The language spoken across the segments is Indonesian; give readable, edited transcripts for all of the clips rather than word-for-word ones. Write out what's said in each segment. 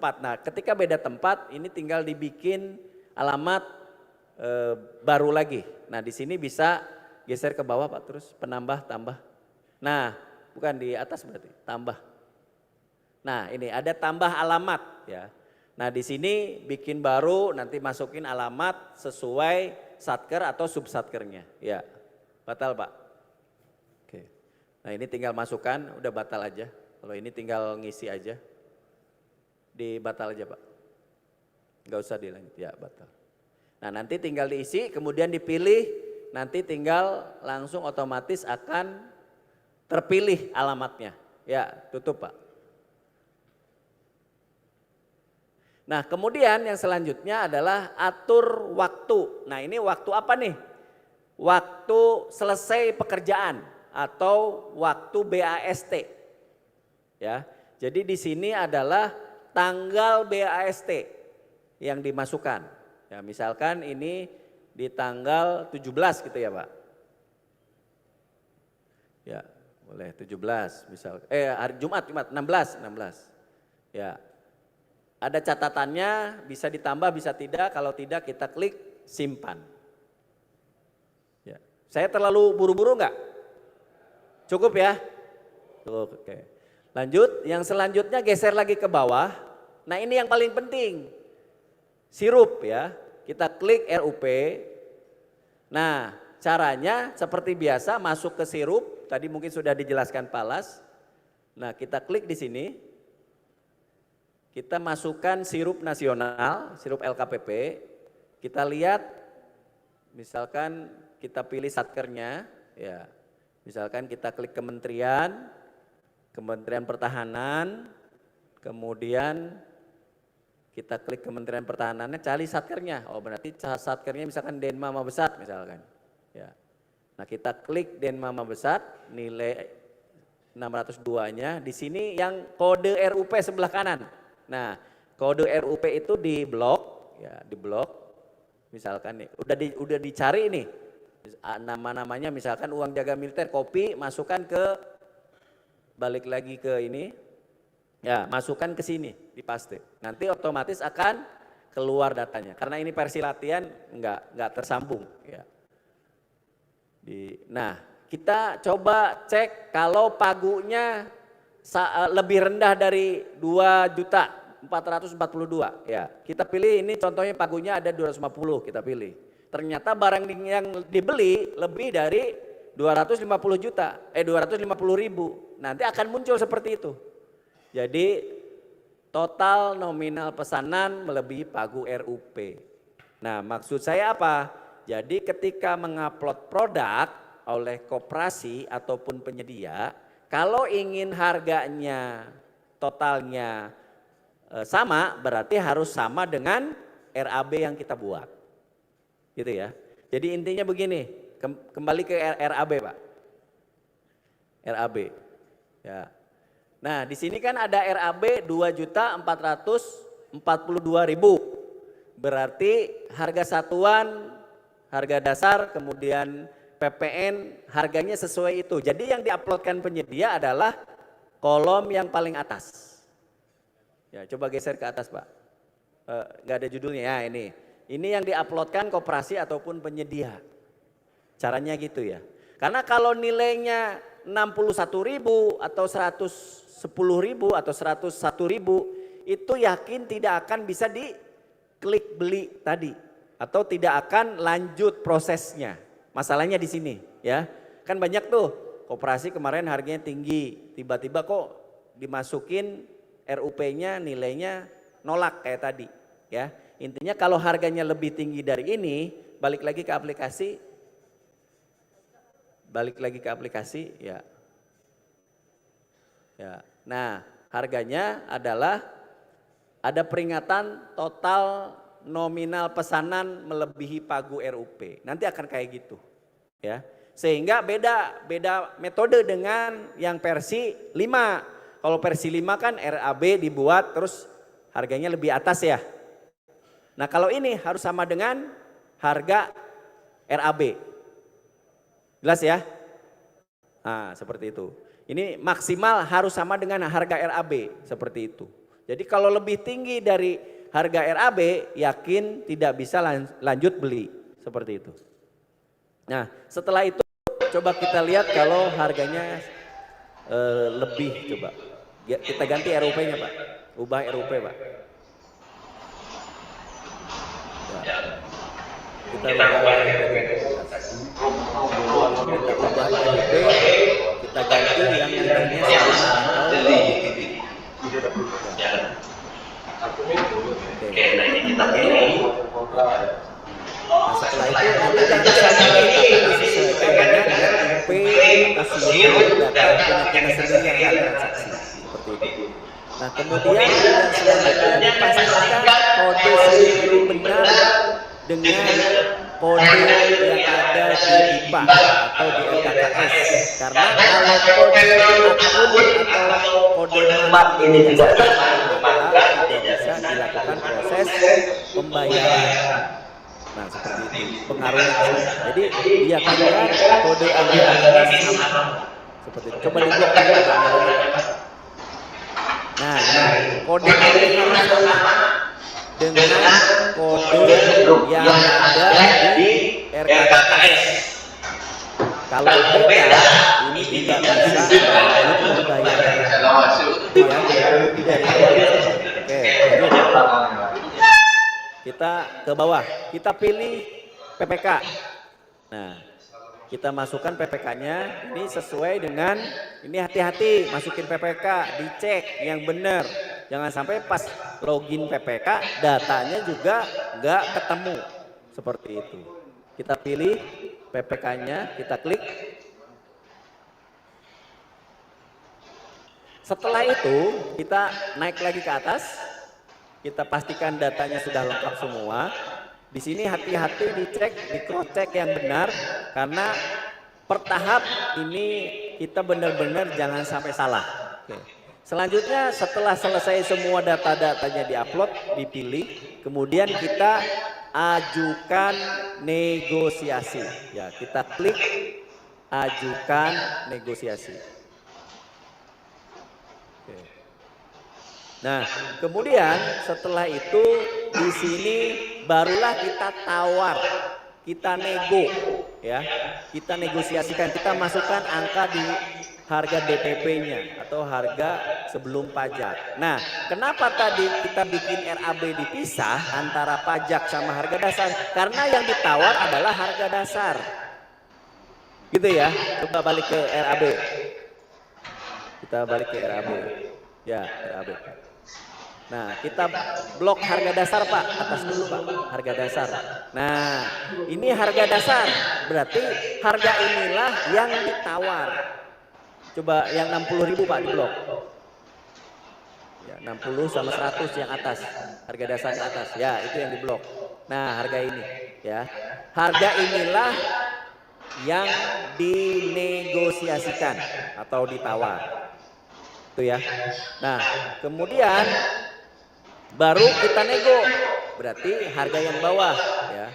tempat. Nah, ketika beda tempat ini tinggal dibikin alamat baru lagi. Nah, di sini bisa geser ke bawah Pak, terus penambah tambah. Nah, bukan di atas berarti, tambah. Nah, ini ada tambah alamat ya. Nah, di sini bikin baru, nanti masukin alamat sesuai satker atau subsatkernya. Ya, batal Pak. Oke. Nah, ini tinggal masukkan, udah batal aja. Kalau ini tinggal ngisi aja. Dibatal aja Pak. Enggak usah dilanjut, ya batal. Nah, nanti tinggal diisi, kemudian dipilih, nanti tinggal langsung otomatis akan terpilih alamatnya. Ya, tutup Pak. Nah, kemudian yang selanjutnya adalah atur waktu. Nah, ini waktu apa nih? Waktu selesai pekerjaan atau waktu BAST. Ya. Jadi di sini adalah tanggal BAST yang dimasukkan. Ya, misalkan ini di tanggal 17 gitu ya Pak. Ya, boleh 17 misal. Hari Jumat 16. Ya. Ada catatannya, bisa ditambah, bisa tidak. Kalau tidak kita klik simpan. Ya. Saya terlalu buru-buru enggak? Cukup ya? Cukup, oke. Lanjut, yang selanjutnya geser lagi ke bawah. Nah, ini yang paling penting. Sirup ya. Kita klik RUP. Nah, caranya seperti biasa masuk ke sirup. Tadi mungkin sudah dijelaskan Palas. Nah, kita klik di sini. Kita masukkan sirup nasional, sirup LKPP. Kita lihat, misalkan kita pilih satkernya, ya. Misalkan kita klik Kementerian Pertahanan, kemudian kita klik Kementerian Pertahanannya, cari satkernya. Oh, berarti satkernya misalkan Denma Mabesat misalkan. Ya. Nah, kita klik Denma Mabesat, nilai 602-nya. Di sini yang kode RUP sebelah kanan. Nah, kode RUP itu di blok, ya di blok. Misalkan nih, udah dicari nih nama-namanya, misalkan uang jaga militer, kopi, masukkan ke, balik lagi ke ini, ya masukkan ke sini, dipaste. Nanti otomatis akan keluar datanya. Karena ini versi latihan nggak tersambung. Ya. Nah, kita coba cek kalau pagunya lebih rendah dari 2.442 ya. Kita pilih ini contohnya pagunya ada 250, kita pilih. Ternyata barang yang dibeli lebih dari 250 ribu. Nanti akan muncul seperti itu. Jadi total nominal pesanan melebihi pagu RUP. Nah, maksud saya apa? Jadi ketika mengupload produk oleh koperasi ataupun penyedia, kalau ingin harganya totalnya sama, berarti harus sama dengan RAB yang kita buat. Gitu ya. Jadi intinya begini, kembali ke RAB Pak. RAB. Ya. Nah, di sini kan ada RAB 2.442.000. Berarti harga satuan, harga dasar, kemudian PPN harganya sesuai itu. Jadi yang diuploadkan penyedia adalah kolom yang paling atas. Ya, coba geser ke atas Pak. Nggak ada judulnya ya ini. Ini yang diuploadkan koperasi ataupun penyedia. Caranya gitu ya. Karena kalau nilainya 61.000 atau 110.000 atau 101.000 itu yakin tidak akan bisa diklik beli tadi atau tidak akan lanjut prosesnya. Masalahnya di sini ya. Kan banyak tuh koperasi kemarin harganya tinggi, tiba-tiba kok dimasukin RUP-nya nilainya nolak kayak tadi ya. Intinya kalau harganya lebih tinggi dari ini, balik lagi ke aplikasi ya. Ya. Nah, harganya adalah ada peringatan total nominal pesanan melebihi pagu RUP. Nanti akan kayak gitu. Ya. Sehingga beda metode dengan yang versi 5. Kalau versi 5 kan RAB dibuat terus harganya lebih atas ya. Nah, kalau ini harus sama dengan harga RAB. Jelas ya? Nah, seperti itu. Ini maksimal harus sama dengan harga RAB, seperti itu. Jadi kalau lebih tinggi dari harga RAB, yakin tidak bisa lanjut beli, seperti itu. Nah, setelah itu coba kita lihat kalau harganya lebih, coba kita ganti RUP-nya Pak, ubah RUP Pak. Ya. Kita ubah RUP, kita ganti yang nilainya sama atau lebih tinggi. Ya. Oke, nah ini. Nah setelah itu nanti jangan sampai tapi disesuaikan dengan RUP atau seluruh data punya kita sendiri yang akan transaksi seperti itu. Nah kemudian yang selanjutnya dipastikan kode sendiri benar dengan kode yang ada di IPA atau di LKKS. Karena kalau kode akun atau kode bank ini tidak sama, maka tidak bisa dilakukan proses pembayaran. Nah seperti itu pengaruhnya. Jadi biarkan kode anggaran sama seperti itu. Coba diblok anggarannya. Nah ini kode anggaran sama dengan kode yang ada di RKKS. Kalau beda, ini tidak bisa lanjut pembayaran. Oke, lanjut. Kita ke bawah, kita pilih PPK. Nah, kita masukkan PPK-nya, ini sesuai dengan, ini hati-hati masukin PPK, dicek yang benar. Jangan sampai pas login PPK, datanya juga nggak ketemu, seperti itu. Kita pilih PPK-nya, kita klik. Setelah itu, kita naik lagi ke atas. Kita pastikan datanya sudah lengkap semua. Di sini hati-hati dicek, di-cross-check yang benar karena per tahap ini kita benar-benar jangan sampai salah. Oke. Selanjutnya setelah selesai semua data-datanya diupload, dipilih, kemudian kita ajukan negosiasi. Ya, kita klik ajukan negosiasi. Oke. Nah, kemudian setelah itu di sini barulah kita tawar, kita nego, ya, kita negosiasikan, kita masukkan angka di harga DPP-nya atau harga sebelum pajak. Nah, kenapa tadi kita bikin RAB dipisah antara pajak sama harga dasar? Karena yang ditawar adalah harga dasar, gitu ya. Coba balik ke RAB, kita balik ke RAB, ya RAB. Nah, kita blok harga dasar Pak, atas dulu Pak, harga dasar. Nah, ini harga dasar, berarti harga inilah yang ditawar. Coba yang 60.000 Pak diblok. Ya, 60 sama 100 yang atas, harga dasar yang atas. Ya, itu yang diblok. Nah, harga ini, ya. Harga inilah yang dinegosiasikan atau ditawar. Itu ya. Nah, kemudian baru kita nego, berarti harga yang bawah ya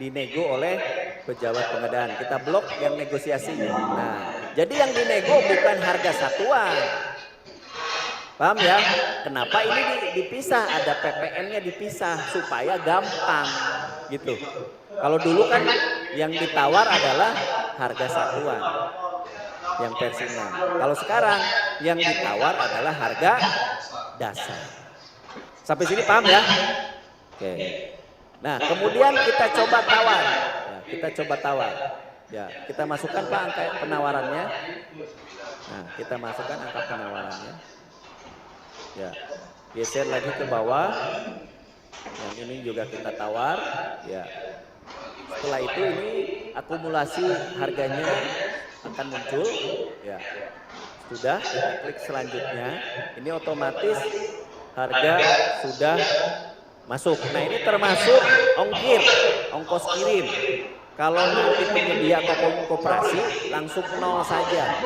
dinego oleh pejabat pengadaan. Kita blok yang negosiasinya. Nah, jadi yang dinego bukan harga satuan. Paham ya? Kenapa ini dipisah? Ada PPN-nya dipisah supaya gampang gitu. Kalau dulu kan yang ditawar adalah harga satuan yang versi 6. Kalau sekarang yang ditawar adalah harga dasar. Sampai sini paham ya? Oke. Nah, kemudian kita coba tawar. Ya, kita coba tawar. Ya, kita masukkan Pak angka penawarannya. Nah, kita masukkan angka penawarannya. Ya, geser lagi ke bawah. Yang ini juga kita tawar. Ya. Setelah itu ini akumulasi harganya akan muncul. Ya. Sudah, kita klik selanjutnya. Ini otomatis harga sudah masuk. Nah ini termasuk ongkir, ongkos kirim. Kalau nanti penyedia koperasi langsung 0 saja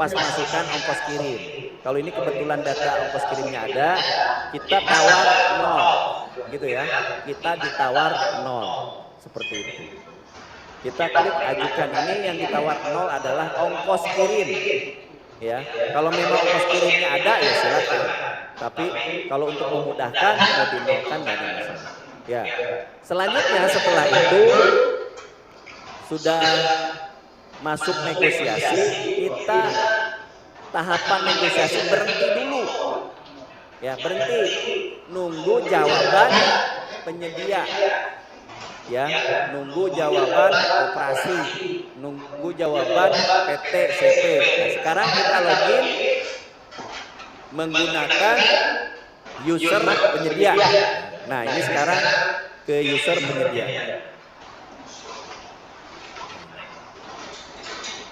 pas masukkan ongkos kirim. Kalau ini kebetulan data ongkos kirimnya ada, kita tawar 0, gitu ya. Kita ditawar 0, seperti itu. Kita klik ajukan. Ini yang ditawar 0 adalah ongkos kirim. Ya, kalau memang ongkos kirimnya ada ya silakan. Tapi kalau untuk memudahkan mau dinolkan nggak ada masalah. Ya. Selanjutnya setelah itu sudah masuk negosiasi, kita tahapan negosiasi berhenti dulu. Ya, berhenti. Nunggu jawaban penyedia. Ya, nunggu jawaban operasi, nunggu jawaban PT CP. Nah, sekarang kita login menggunakan user penyedia. Nah, ini sekarang ke user penyedia.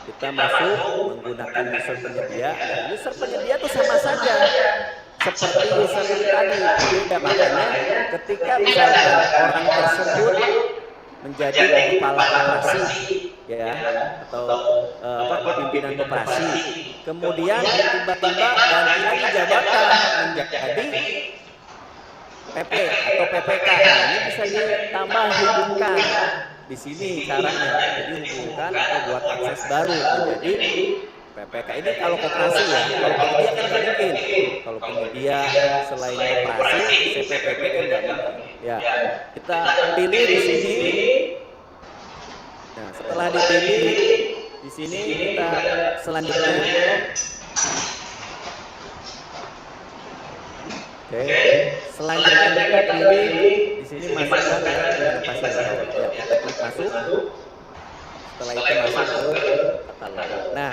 Kita masuk menggunakan user penyedia. Nah, user penyedia itu sama saja seperti user yang tadi. Beda, makanya ketika misalkan orang tersebut menjadi kepala operasi, ya, atau pimpinan operasi, kemudian tiba-tiba ganti lagi jabatan menjadi PP atau PPK. Nah, ini bisa ditambah hubungkan di sini caranya. Jadi hubungkan atau buat akses baru menjadi PPK. Ini kalau koperasi ya, kalau penyedia kan nggak mungkin. Kalau penyedia selain koperasi, CPPP kan nggak mungkin. Ya, kita pilih di sini. Nah, setelah dipilih di sini kita selanjutnya. Oke, selanjutnya kita pilih di sini masukkan pasien. Ya, kita klik masuk. Setelah itu masuk ke katalog. Nah,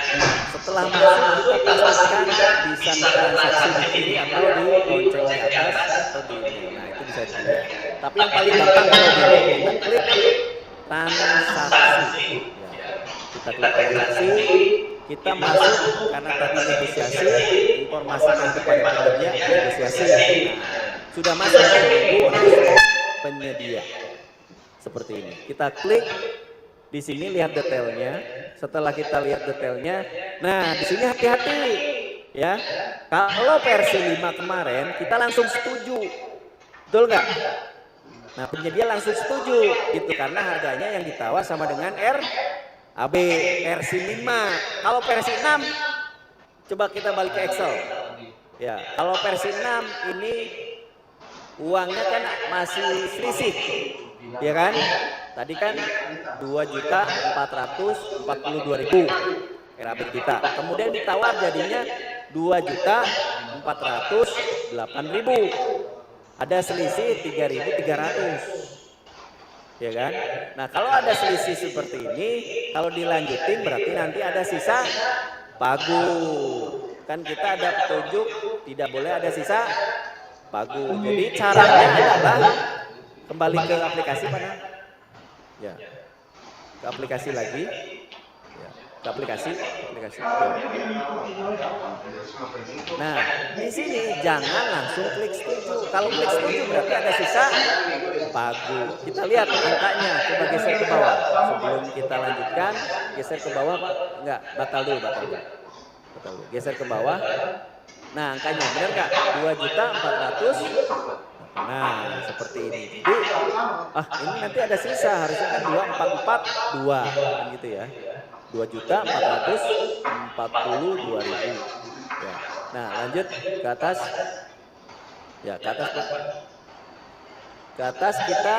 setelah masuk kita pastikan bisa transaksi di kiri atau di lonceng di atas atau di ini. Nah, itu bisa dilihat. Tapi yang paling gampang kalau kita klik transaksi. Ya, kita klik transaksi. Kita masuk karena tadi negosiasi, informasikan kepada penyedia negosiasi. Nah, sudah masuk ke penyedia. Seperti ini. Kita klik di sini, lihat detailnya. Setelah kita lihat detailnya, nah di sini hati-hati ya. Kalau versi 5 kemarin kita langsung setuju, betul nggak? Nah, penyedia langsung setuju itu karena harganya yang ditawar sama dengan RAB versi 5. Kalau versi 6, coba kita balik ke Excel. Ya, kalau versi 6 ini uangnya kan masih selisih, ya kan? Tadi kan 2.442.000 RAB kita. Kemudian ditawar jadinya 2.408.000. Ada selisih 3.300. Ya kan? Nah, kalau ada selisih seperti ini, kalau dilanjutin berarti nanti ada sisa pagu. Kan kita ada petunjuk tidak boleh ada sisa pagu. Jadi caranya adalah kembali ke aplikasi mana? Ya, ke aplikasi lagi. Ya, ke aplikasi. Nah, di sini jangan langsung klik setuju. Kalau klik setuju berarti ada sisa pagu. Kita lihat angkanya, coba geser ke bawah. Sebelum kita lanjutkan, geser ke bawah Pak. Enggak, batal dulu. Geser ke bawah. Nah, angkanya benar nggak? 2.400. Nah, seperti ini. Jadi, ini nanti ada sisa, harusnya kan 2.442 kan gitu ya. 2.442.000. Ya. Nah, lanjut ke atas. Ya, ke atas Pak. Ke atas kita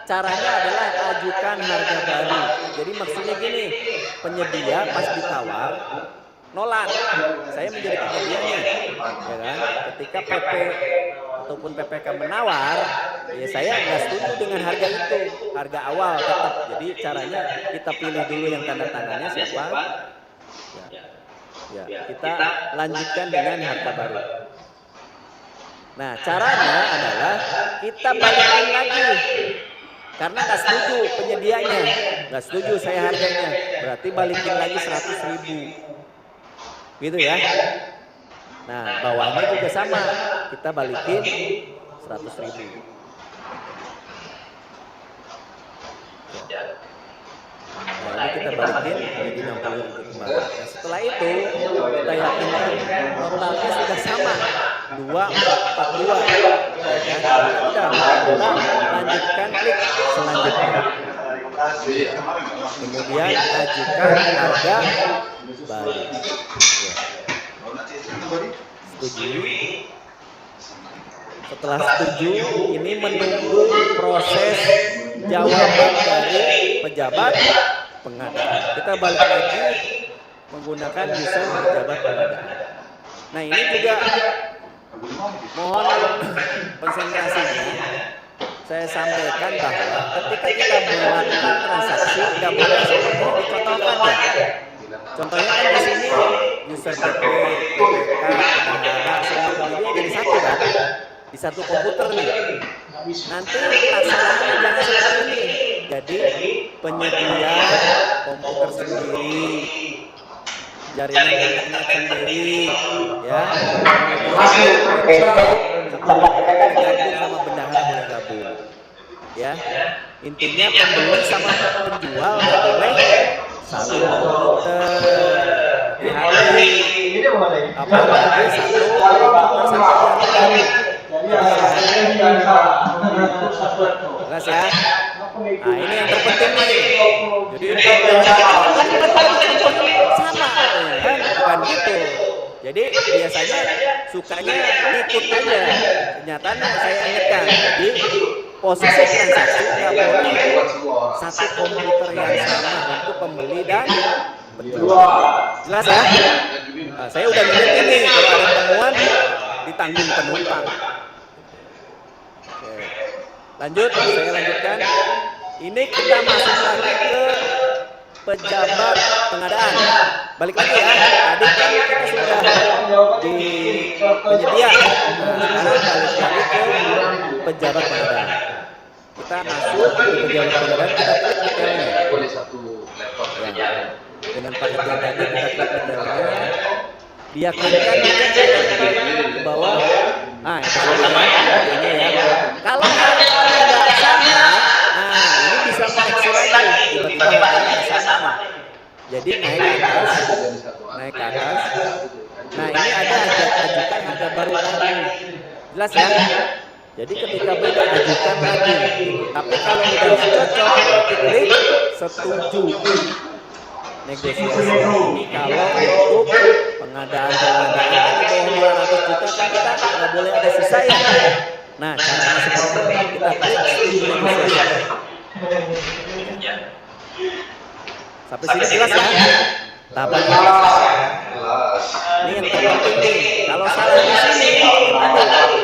caranya adalah ajukan harga baru. Jadi maksudnya gini, penyedia pas ditawar nolak, saya menjadi penyedianya, ya kan? Ketika PP ataupun PPK menawar, ya saya nggak setuju dengan harga itu, harga awal tetap. Jadi caranya kita pilih dulu yang tanda tangannya siapa, ya kita lanjutkan dengan harga baru. Nah, caranya adalah kita balikin lagi, karena nggak setuju penyedianya, nggak setuju saya harganya, berarti balikin lagi 100.000. Gitu ya. Nah, bawahnya juga sama. Kita balikin 100.000. Ya. Nah, ini kita balikin jadi 60.000 kembali. Nah, setelah itu kita yakinkan totalnya sudah sama 2.442. Ya, udah, kita lanjutkan klik selanjutnya. Kemudian ajukan harga baru. Setujui. Setelah setuju, ini menunggu proses jawaban dari pejabat pengadaan. Kita balik lagi menggunakan user pejabat pengadaan. Nah ini juga mohon konsentrasinya. Saya sampaikan bahwa ketika kita melakukan transaksi nggak boleh seperti dicontohkan ya. Contohnya kan di sini user PP, PPK, bendahara, semua penyedia jadi satu kan, di satu komputer nih. Nanti laksanaannya jangan seperti ini. Jadi penyedia komputer sendiri, jaringan internet sendiri, ya. Sama bendahara boleh gabung, ya. Intinya pembeli sama penjual nggak boleh satu komputer, apalagi satu komputer sama jaringan. Jelas ya. Nah ini yang terpenting nih. Jadi sama kan, bukan gitu. Jadi biasanya sukanya ikut aja. Kenyataannya saya ingatkan. Jadi posisi transaksi nggak boleh satu komputer yang sama untuk pembeli dan penjual. Jelas ya? Nah, saya udah ingetin nih kalau ada temuan ditanggung penumpang. Oke. Lanjut, saya lanjutkan. Ini kita masuk lagi ke pejabat pengadaan. Balik lagi ya. Tadi kan kita sudah di penyedia. Nah, sekarang balik lagi ke pejabat pengadaan. Kita masuk ke pejabat pengadaan, kita klik detailnya. Ya. Dengan paket yang tadi kita klik detailnya. Dia klikkan juga ke bawah. Nah, ini ya. Kalau nggak sama, nah ini bisa koneksi lagi. Tiba-tiba harganya sama. Jadi naik ke atas. Nah ini ada ajukan harga baru lagi. Jelas ya? Jadi ketika beda ajukan lagi. Tapi kalau udah cocok, klik setuju. Negosiasi ini kalau untuk pengadaan di bawah 200 juta kan kita nggak boleh ada sisa ya. Nah caranya seperti ini, kita klik setuju negosiasi. Sampai sini jelas ya? Tahapannya jelas. Ini yang terpenting nih. Kalau salah di sini,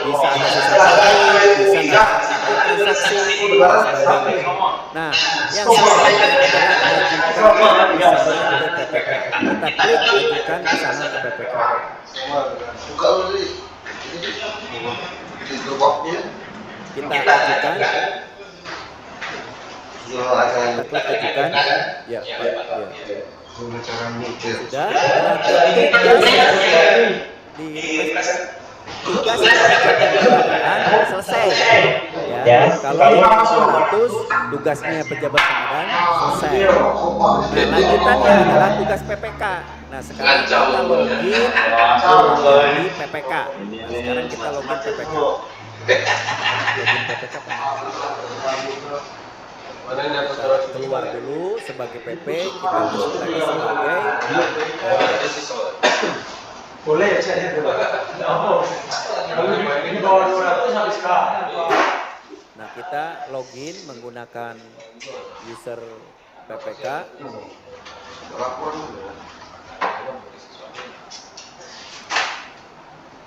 bisa ada sisa lain, bisa nggak transaksi. Nah, yang selanjutnya adalah ajukan pesanan ke PPK. Kita klik ajukan pesanan ke PPK. Kita ajukan. Kita klik ajukan. Ya, sudah. Tugas pengadaan selesai. Ya, kalau 200 tugasnya pejabat pengadaan selesai. Nah, lanjutannya adalah tugas PPK. Nah, sekarang kita login di PPK. Nah, sekarang kita login PPK. Login PPK keluar dulu sebagai PP, kita masuk lagi sebagai boleh ya saya nah kita login menggunakan user PPK.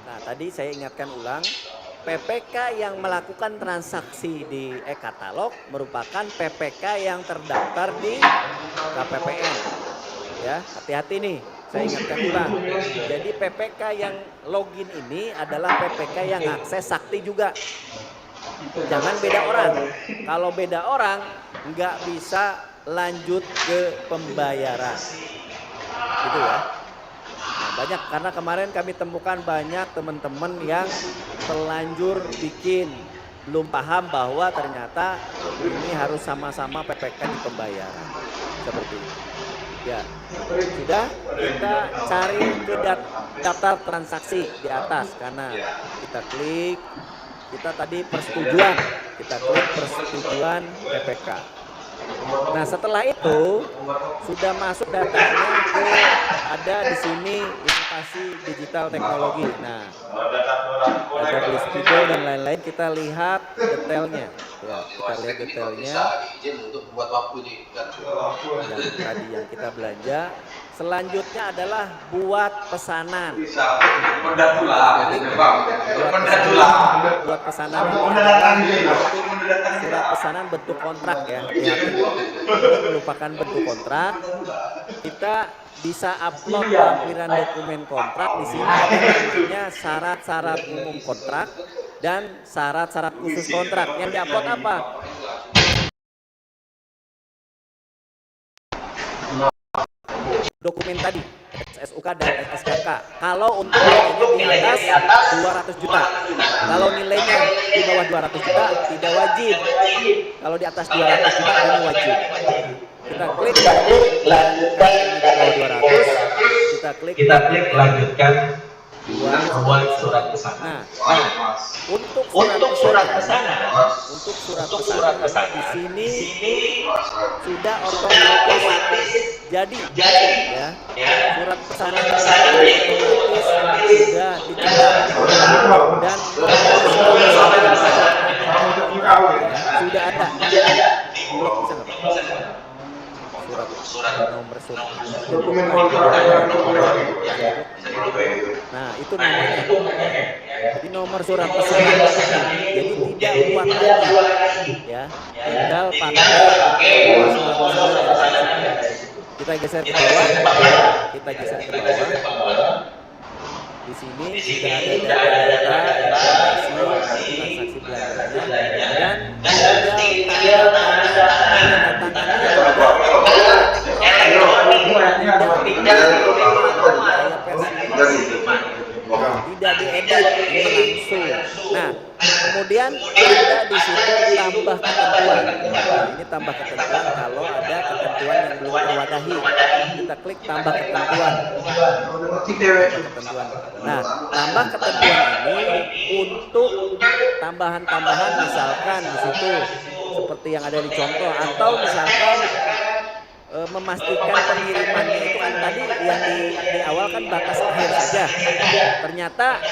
Nah tadi saya ingatkan ulang, PPK yang melakukan transaksi di e-katalog merupakan PPK yang terdaftar di KPPN. Ya, hati-hati nih, saya ingatkan ulang. Jadi PPK yang login ini adalah PPK yang akses sakti juga. Jangan beda orang. Kalau beda orang, nggak bisa lanjut ke pembayaran. Gitu ya. Nah, banyak karena kemarin kami temukan banyak teman-teman yang terlanjur bikin belum paham bahwa ternyata ini harus sama-sama PPK di pembayaran seperti itu. Ya, sudah kita cari ke daftar transaksi di atas kanan. Kita klik, kita tadi persetujuan, kita klik persetujuan PPK. Nah, setelah itu sudah masuk datanya ke ada di sini inovasi digital teknologi. Nah, ada beli spidol dan lain-lain, kita lihat detailnya. Ya, kita lihat detailnya. Yang tadi yang kita belanja. Selanjutnya adalah buat pesanan. Buat pesanan ini adalah surat pesanan bentuk kontrak ya. Ini merupakan bentuk kontrak. Kita bisa upload lampiran dokumen kontrak. Di sini ada namanya syarat-syarat umum kontrak dan syarat-syarat khusus kontrak. Yang diupload apa? Dokumen tadi, SSUK dan SSKK. Kalau untuk nilainya di atas 200 juta. Kalau nilainya di bawah 200 juta tidak wajib. Kalau di atas 200 juta ini wajib. Kita klik lanjutkan di bawah 200. Kita klik lanjutkan membuat surat pesanan. Nah, untuk surat pesanan di sini sudah otomatis jadi ya. Surat pesanan otomatis sudah dicetak dan sudah ada. Surat nomor surat dokumen nah itu nomornya, jadi nomor surat pesanan jadi tidak buat lagi ya, tinggal pakai surat pesanan. Kita geser ke bawah, di sini sudah ada data informasi transaksi belanjanya dan tinggal tanda tidak diedit, ini langsung. Nah, kemudian ada di situ tambah ketentuan. Ini tambah ketentuan kalau ada ketentuan yang belum terwadahi. Kita klik tambah ketentuan. Nah, tambah ketentuan ini untuk tambahan-tambahan misalkan di situ seperti yang ada di contoh, atau misalkan memastikan pengirimannya itu kan tadi yang di awal kan batas akhir saja. Ternyata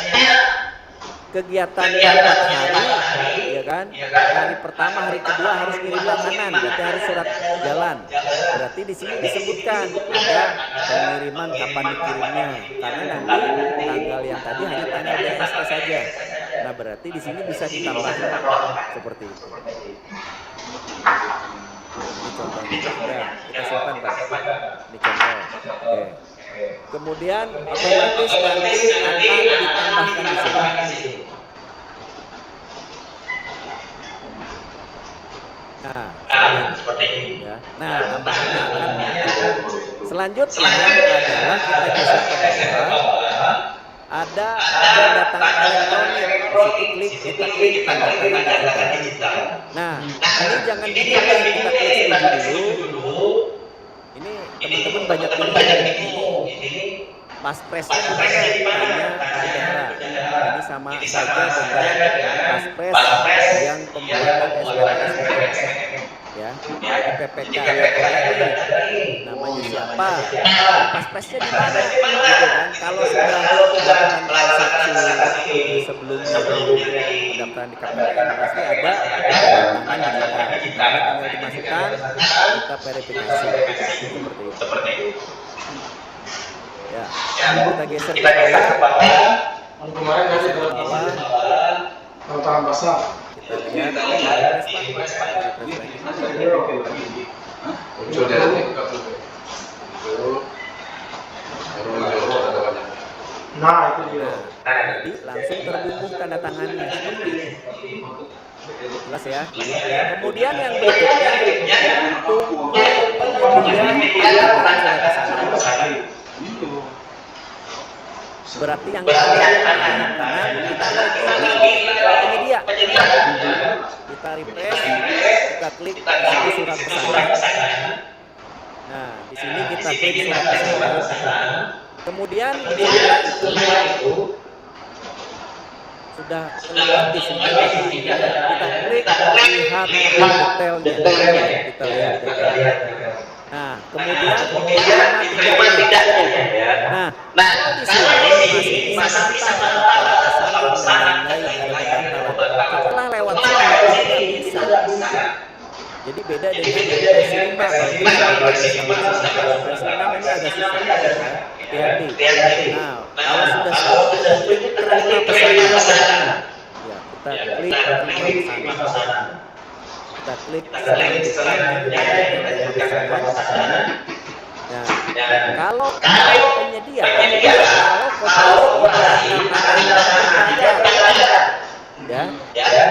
kegiatan 4 hari ya kan, hari pertama hari kedua harus ngirim makanan, berarti harus surat jalan. Berarti di sini disebutkan ada pengiriman kapan dikirimnya, karena nanti tanggal yang tadi hanya tanggal BSK saja. Nah, berarti di sini bisa ditambah seperti itu. Ini contohnya sudah kita simpan Pak. Ini contoh. Oke. Kemudian otomatis nanti akan ditambahkan di sini. Nah, seperti ini ya. Nah, tambahannya akan selanjutnya adalah kita geser ke bawah. Ada tanda tangan elektronik. Di situ kita klik tanda tangan digital. Nah, ini jangan dipilih, kita klik setuju dulu. Ini teman-teman banyak ini paspresnya di mana? Hanya bendera. Ini sama saja dengan paspres yang pembuatan SPPS. Ya, PPK namanya siapa? Paspresnya di mana? Gitu kan? Kalau sudah melakukan transaksi sebelumnya dari pendaftaran di KPN pasti ada tangan digital. Tinggal dimasukkan, kita verifikasi seperti itu. Ya, kita geser ke bawah. Kemarin ada tangan basah. Kita lihat nah itu dia. Jadi langsung terbubuh tanda tangannya seperti ini. Jelas ya. Kemudian yang berikutnya tunggu penyedia tanda tangan. Berarti yang kanan kita login penyedia. Kita refresh, kita klik di surat pesanan. Nah, di sini kita klik surat pesanan. Kemudian itu sudah keluar di sini. Kita klik lihat lihat detailnya. Kita lihat detailnya. Nah, kemudian terima tidaknya ya. Nah, di sini masih bisa kesan menilai ada kebatalan. Setelah lewat sini tidak bisa. Jadi beda dengan S5 kalau S6 ini agak susah ya. Hati-hati. Nah, kalau sudah terima pesanan. Ya, kita klik terima pesanan. Kita klik selanjutnya nah, kalau penyedia kalau koperasi ya,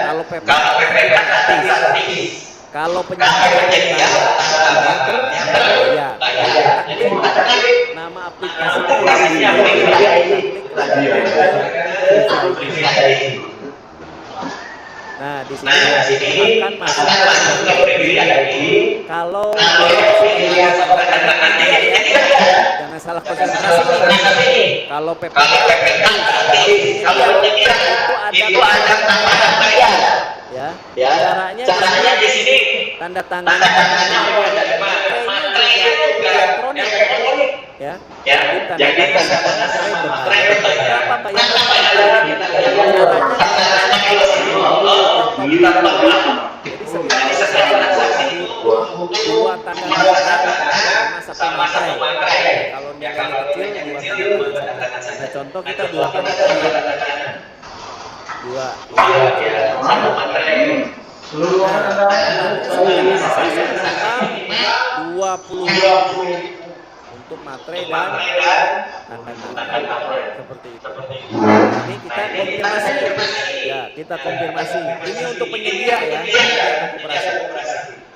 kalau PPK gratis. Kalau penyedia ya, nama aplikasinya nah, di sini akan masuk kalau jangan salah konsentrasi. Kalau PPK itu ada tambahan bayar. Ya, caranya di sini tanda tangan elektronik. Ya, jadi tanda tangan berapa bayar? Jadi setiap transaksi dua tanda tangan sama satu materai. Kalau nilainya kecil dua tanda tangan. Nah, contoh kita dua tanda tangan. Dua materai. Seluruh tanda tangan 20 untuk materai dan tanda tangan seperti itu. Ini kita konfirmasi. Ya, kita konfirmasi. Ini untuk penyedia ya, penyedia koperasi.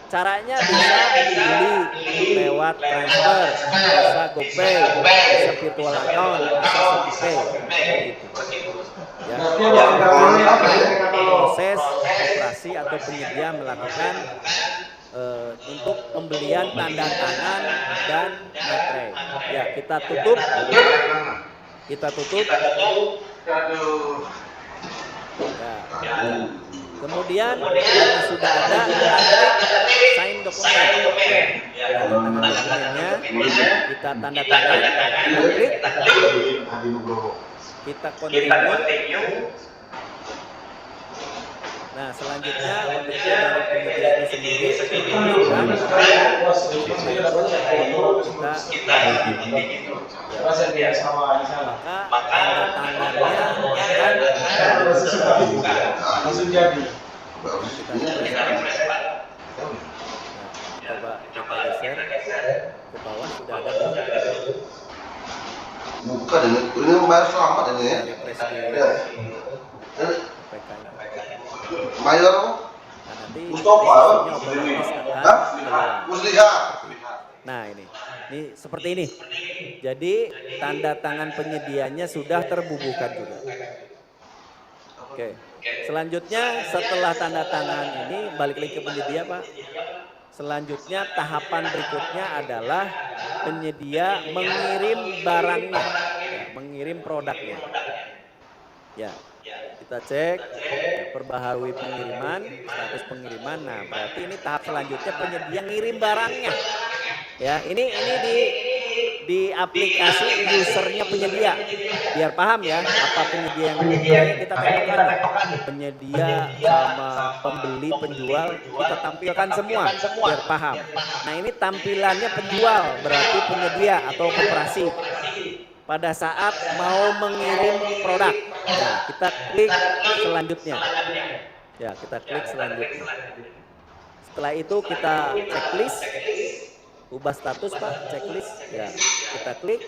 Caranya bisa beli lewat transfer, bisa GoPay, bisa virtual account, bisa ShopeePay. Ya, proses koperasi atau penyedia melakukan untuk pembelian tanda tangan dan materai. Ya, kita tutup. Ya. Kemudian karena sudah ada sign dokumen. Dokumennya kita tanda tangan, kita klik, kita continue. Nah, selanjutnya untuk dari penyedia itu sendiri kita maka tanda tangannya akan langsung jadi. Coba geser ke bawah, sudah ada bukan ini membayar selamat ini ya. Mayor Mustafa Muslihat. Nah, ini seperti ini. Jadi tanda tangan penyedianya sudah terbubuhkan juga. Oke. Selanjutnya setelah tanda tangan ini balik lagi ke penyedia, Pak. Selanjutnya tahapan berikutnya adalah penyedia mengirim barangnya, mengirim produknya. Ya, kita cek, perbaharui pengiriman, status pengiriman. Nah, berarti ini tahap selanjutnya penyedia ngirim barangnya. Ya, ini di aplikasi usernya penyedia. Biar paham ya, apa penyedia yang kita tampilkan. Penyedia sama pembeli, penjual kita tampilkan semua biar paham. Nah, ini tampilannya penjual, berarti penyedia atau koperasi. Pada saat mau mengirim produk. Nah, kita klik selanjutnya. Ya, kita klik selanjutnya. Setelah itu kita checklist. Ubah status, Pak, checklist. Ya, kita klik.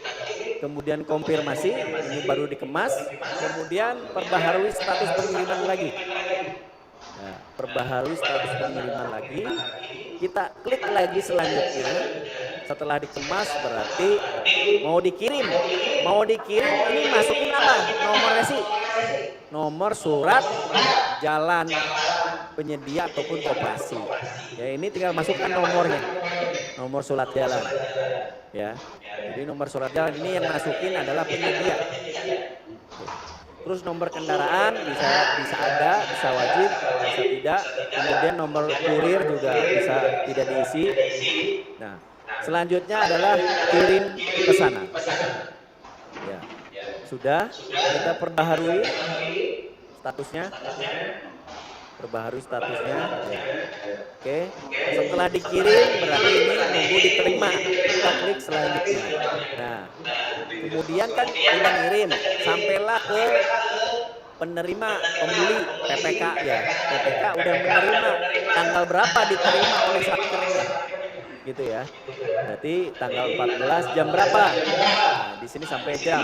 Kemudian konfirmasi, ini baru dikemas. Kemudian perbaharui status pengiriman lagi. Nah, perbaharui status pengiriman lagi. Kita klik lagi selanjutnya. Setelah dikemas berarti mau dikirim. Mau dikirim ini masukin apa? Nomor resi. Nomor surat jalan penyedia ataupun koperasi. Ya, ini tinggal masukkan nomornya. Nomor surat jalan. Ya. Jadi nomor surat jalan ini yang masukin adalah penyedia. Terus nomor kendaraan bisa ada, bisa wajib, bisa tidak. Kemudian nomor kurir juga bisa tidak diisi. Nah, selanjutnya adalah kirim pesanan. Ya, sudah kita perbaharui statusnya. Perbaharui statusnya. Ya. Oke, setelah dikirim berarti ini nunggu diterima. Kita klik selanjutnya. Nah, kemudian kan udah ngirim, sampailah ke penerima pembeli PPK ya. PPK udah menerima, tanggal berapa diterima oleh satkernya, gitu ya. Berarti tanggal 14 jam berapa? Nah, di sini sampai jam.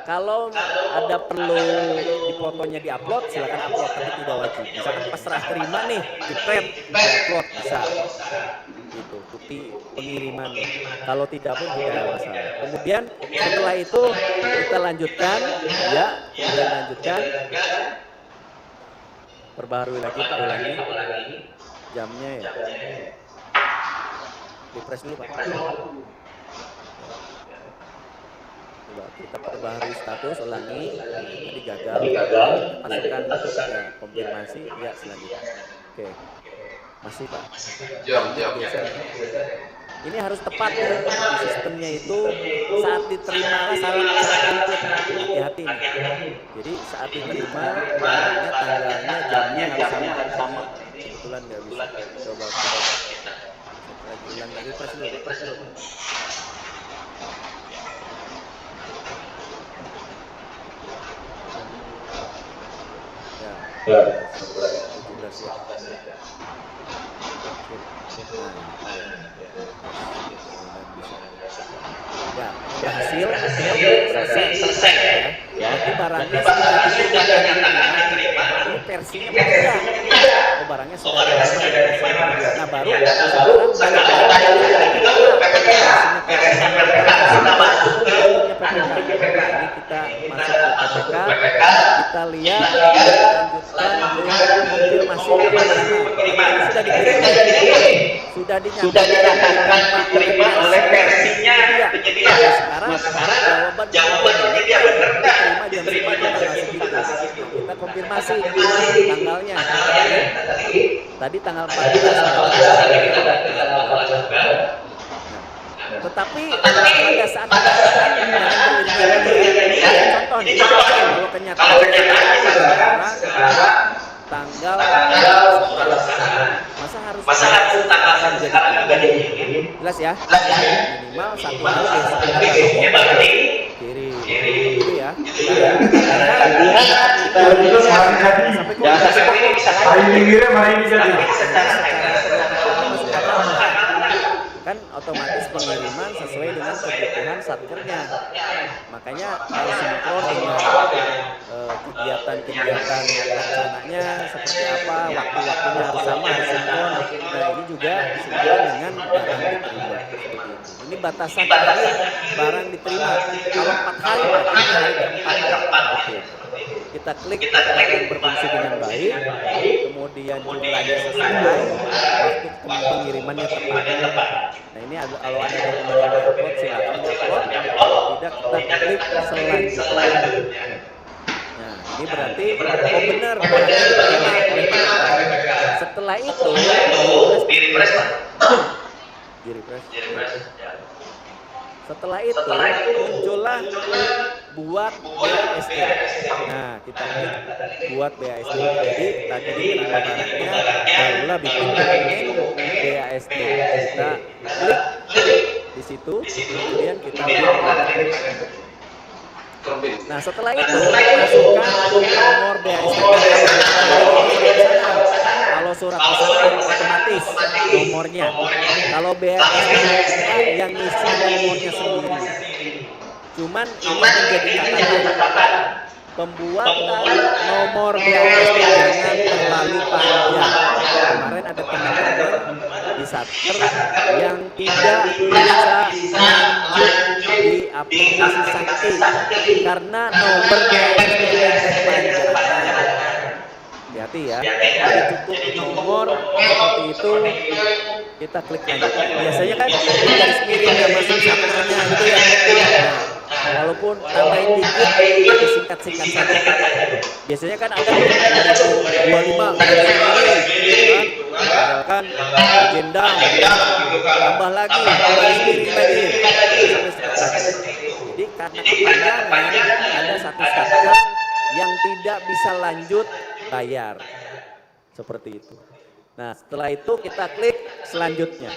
Kalau ada perlu di fotonya diupload, silakan upload, tapi tidak wajib. Misalkan pas serah terima nih, di-print, di-upload bisa. Gitu, bukti pengiriman. Kalau tidak pun tidak ada masalah. Kemudian setelah itu kita lanjutkan, ya, kita lanjutkan. Perbaharui lagi, kita ulangi jamnya ya. Refresh dulu Pak. Coba kita perbaharui status, ulangi. Tadi gagal. Masukkan ya, konfirmasi, ya selanjutnya. Oke. Masih Pak. Jam. Ini harus tepat ya. Sistemnya itu saat diterima saat input. Hati-hati nih. Jadi saat diterima barangnya, tanggalnya, jamnya harus sama. Kebetulan nggak bisa. Coba lagi ulang lagi, press dulu. Ya. 17 ya. Ya, berhasil, selesai. Ya. Jadi barangnya sudah diterima. Ini versinya beda. Oh, barangnya sudah diterima. Nah, baru sekarang Jadi kita masuk ke PPK, kita lihat, lanjutkan konfirmasi pengiriman. Sudah dinyatakan diterima oleh versinya penyedia. Sekarang jawabannya dia benar diterima jam 5 kita konfirmasi tanggalnya. Tadi tanggal 14. Tetapi pada saat contoh kalau kenyataan tanggal masa harus tanggal sekarang nggak dikirim, jelas ya, minimal 1 hari berarti kiri gitu ya. Jangan sampai ini bisa hari ini jadi kan otomatis pengiriman sesuai dengan kebutuhan satkernya, makanya harus sinkron dengan kegiatan rencananya seperti apa, waktu-waktunya harus sama, harus sinkron. Nah ini juga sinkron dengan barang diterima. Ini batasan terakhir barang diterima. Kalau 4 hari berarti hari keempat. Kita klik barang berfungsi dengan baik, kemudian jumlahnya sesuai, waktu pengirimannya tepat. Nah ini kalau ada dokumen yang diupload silakan diupload, kalau tidak kita klik selanjutnya. Nah ini berarti benar barangnya diterima oleh PPK. Setelah itu di refresh. Setelah itu muncullah buat BASD. Nah kita klik buat BASD. Jadi tadi diterima barangnya, barulah bikin dokumen BASD. Kita klik di situ, kemudian kita klik. Nah setelah itu masukkan nomor BASD. Kalau surat pesanan otomatis nomornya. Kalau BASD yang isi nomornya sendiri. Cuman ini menjadi catatan. Pembuatan nomor BASD jangan terlalu panjang. Kemarin ada teman-teman di Satker yang tidak bisa lanjut di aplikasi Sakti karena nomor BASD panjang. Hati-hati ya, jadi cukup nomor seperti itu, kita klik lanjut. Biasanya kan garis miring dan masuk satkernya gitu ya. Nah, walaupun tambahin dikit disingkat-singkat saja. Biasanya kan ada 2025 kan, misalkan agenda tambah lagi garis miring lagi. Jadi karena kepanjangan ada satu sektor yang tidak bisa lanjut bayar seperti itu. Nah setelah itu kita klik selanjutnya.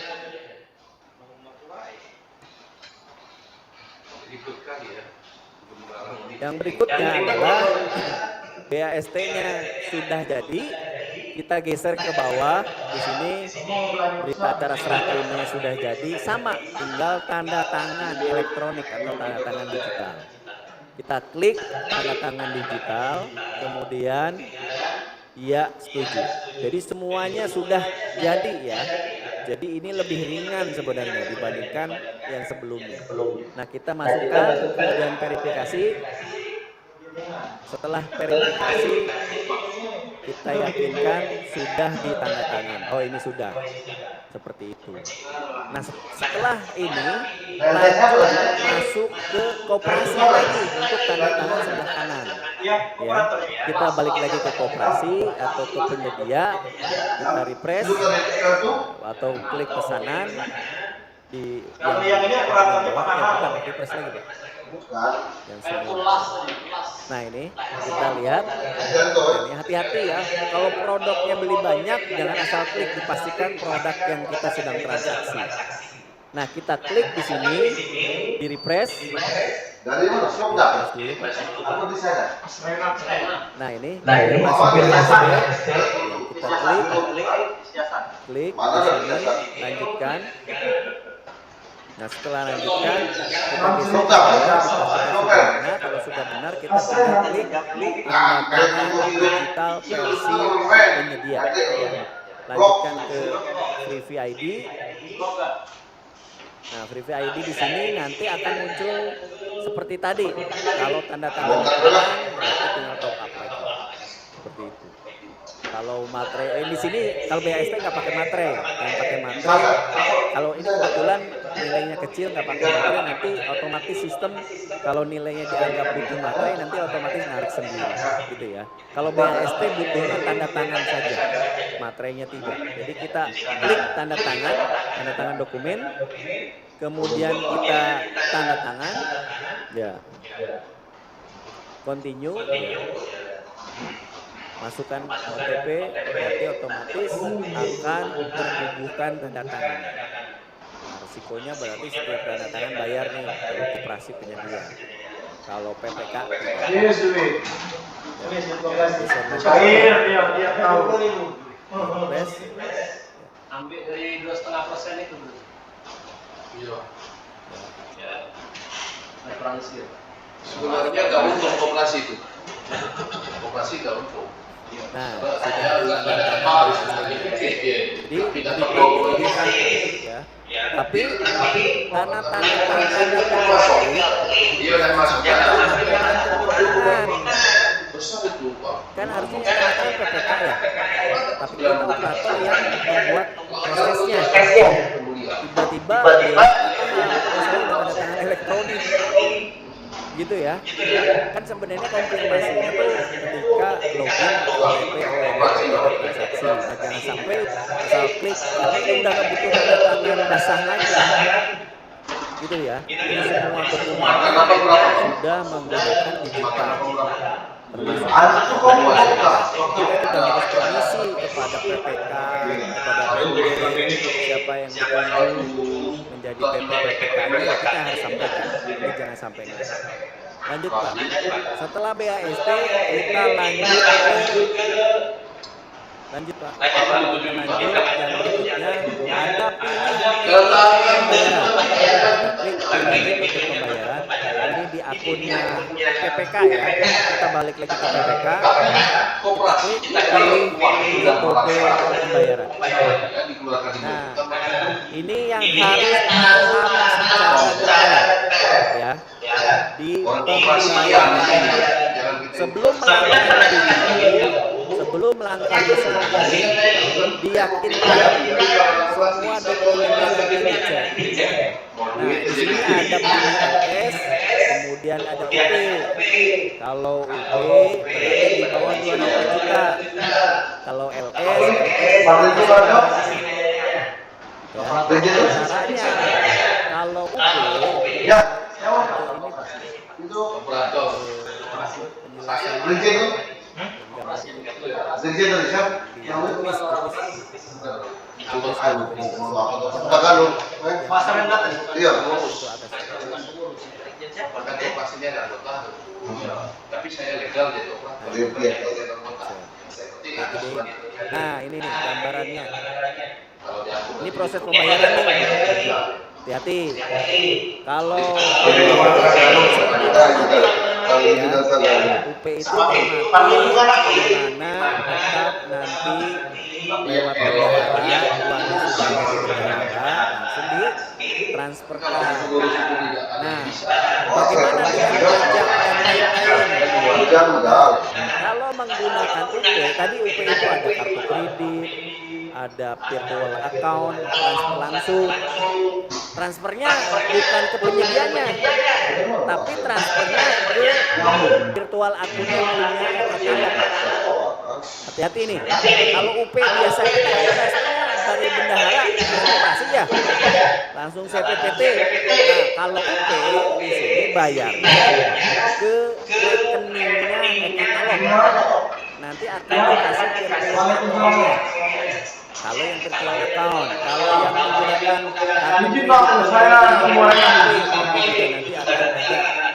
Yang berikutnya adalah BAST-nya sudah jadi, kita geser ke bawah. Di sini berita acara serah terimanya sudah jadi, sama, tinggal tanda tangan elektronik atau tanda tangan digital. Kita klik tanda tangan digital, kemudian ya setuju. Jadi semuanya sudah jadi ya. Jadi ini lebih ringan sebenarnya dibandingkan yang sebelumnya. Nah kita masukkan, kemudian verifikasi. Setelah verifikasi kita yakinkan sudah ditandatangan. Oh ini sudah, seperti itu. Nah setelah ini lanjut masuk ke koperasi lagi untuk tanda tangan sebelah kanan. Ya, kita balik lagi ke koperasi atau ke penyedia, kita refresh atau klik pesanan di yang ini bukan refresh lagi Pak. Yang semua. Nah ini kita lihat, ini hati-hati ya, kalau produknya beli banyak jangan asal klik, dipastikan produk yang kita sedang transaksi. Nah kita klik di sini, di refresh. Dari mana? Sudah. Nah ini, kita klik di sini, lanjutkan. Nah setelah lanjutkan kita geser nah, kalau sudah benar kita tinggal klik tanda tangan digital versi penyedia. Lanjutkan ke Free VID. Nah Free VID di sini nanti akan muncul seperti tadi. Kalau tanda tangan kurang berarti tinggal top up lagi. Seperti itu. Kalau materai di sini kalau BAST nggak pakai materai, yang pakai materai. Kalau ini kebetulan nilainya kecil nggak pakai materai, nanti otomatis sistem kalau nilainya dianggap butuh materai nanti otomatis narik sendiri, gitu ya. Kalau BAST butuhnya tanda tangan saja, materainya tidak. Jadi kita klik tanda tangan dokumen, kemudian kita tanda tangan, ya, continue. Ya. Masukkan OTP, nanti otomatis akan terbubuhkan tanda tangan. Nah, resikonya berarti setiap tanda tangan bayar nih kalau koperasi penyedia. Kalau PPK Yes, duit. Cair dia tahu. Ambil dari 2,5% itu. Iya. Ya. Referensi. Sebenarnya nggak untung koperasi itu. Koperasi nggak untung. Nah, ya. Tapi karena tanda tangan kan harusnya tanda tangan PPK ya. Tapi kan operator yang membuat prosesnya tiba-tiba dia tanda tangan elektronik. Gitu ya, kan sebenarnya konfirmasinya tuh ketika login OTP transaksi. Nah, jangan sampai asal klik karena itu udah nggak butuh tanda tangan basah lagi, gitu ya. Ini semua dokumen sudah menggunakan digital, termasuk kita harus permisi kepada PPK, kepada PPD, siapa yang ditunjuk menjadi PPK-nya ya kita harus sampaikan. Ini jangan sampai enggak. Lanjut Pak. Setelah BAST kita lanjut Pak. Lanjut yang berikutnya ada pilih untuk pembayaran. Ini di akunnya PPK ya. Kita balik lagi ke PPK. Klik pilih metode pembayaran. Nah, ini yang harus paham secara detail ya di pembayaran ini. Sebelum melangkah ke sini, dia meyakinkan semua dokumennya sudah dicek. Nah, di sini ada PNS, kemudian ada UP. Kalau UP berarti di bawah 200 juta. Kalau LS caranya kalau UP Ya. Operator. Dirjen dari siapa? Pasar yang datang. Iya. Bahkan dia pastinya ada anggota. Tapi saya legal jadi operator. Nah, ini nih gambarannya. Kalau dia Ini proses pembayaran nih. Hati-hati. Kalau UP itu otomatis dimana tetap nanti lewat bendahara, uangnya sudah dari bendahara langsung ditransferkan. Nah, bagaimana dengan pajak dan lain-lain? Kalau menggunakan UP, tadi UP itu ada kartu kredit, ada virtual account, transfer langsung. Transfernya bukan ke penyedianya, tapi transfernya ke virtual akunnya punya e-katalog. Hati-hati nih, kalau UP biasanya transfernya dari bendahara operasi ya, langsung CPPT. Nah, kalau UP di sini bayarnya ke rekeningnya e-katalog. Nanti akan dikasih virtual account. Kalau yang virtual account, kalau yang menggunakan kartu kredit saya semuanya nanti akan ada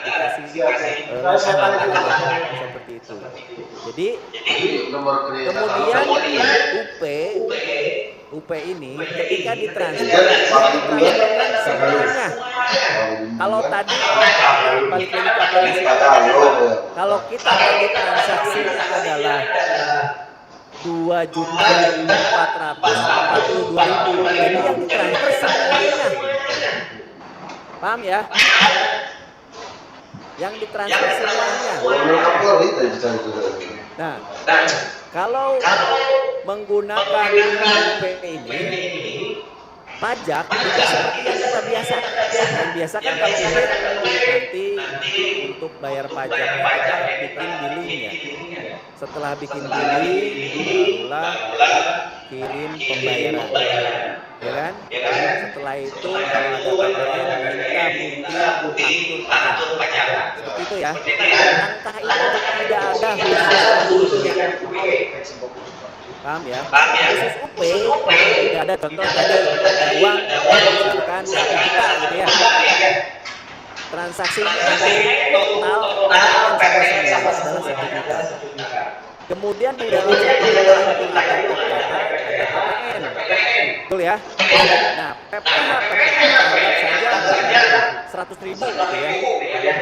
dikasih seperti itu. Jadi kemudian UP ini ketika ditransfer ditransferkan semuanya. Kalau tadi balik lagi ke aplikasi, kalau kita tadi transaksinya adalah 2.442.000, jadi yang ditransfer semuanya, paham ya? Yang ditransfer semuanya. Nah, kalau menggunakan UP ini, pajak juga seperti yang kita biasa. Yang biasa kan kalau UP nanti untuk bayar pajak kita bikin billingnya. Setelah bikin billing, barulah kirim pembayaran, ya kan? Setelah itu kalau ada PPN minta bukti faktur pajak. Seperti itu ya. Langkah itu tidak ada khususnya. Paham ya? Khusus UP tidak ada contoh tadi uang misalkan 1 juta gitu ya. Transaksi total sama semua adalah 1 juta. Kemudian di dalam 1 juta itu ada PPN, betul ya? Nah, PPN anggap saja 100.000 gitu ya.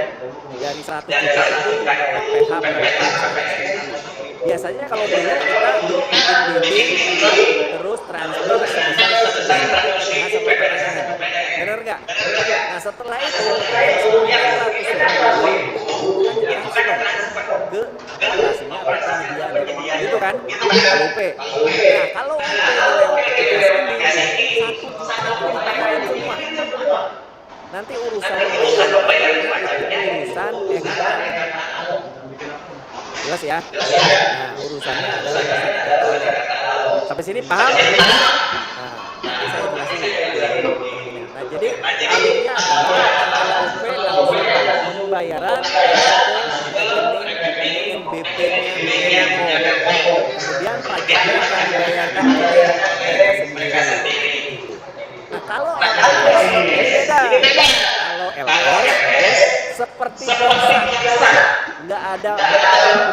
Dari 100 juta itu biasanya kalau dulu kita bikin billing terus transfer sebesar 1 juta PPN. Benar nggak? Nah, setelah itu semuanya 100.000 ke operasinya atau penyediaan gitu kan? Kalau UP. Nah, kalau UP lewat aplikasi ini 1 juta itu dibayar semua. Nanti urusan urusan jelas ya. Nah, urusannya adalah sampai sini paham? Nah, nanti saya jelasin. Nah, jadi alurnya adalah UP langsung pembayaran NBP-nya, kemudian pajaknya akan dibayarkan oleh sendiri. Nah, kalau LS beda. Kalau LS seperti biasa, nggak ada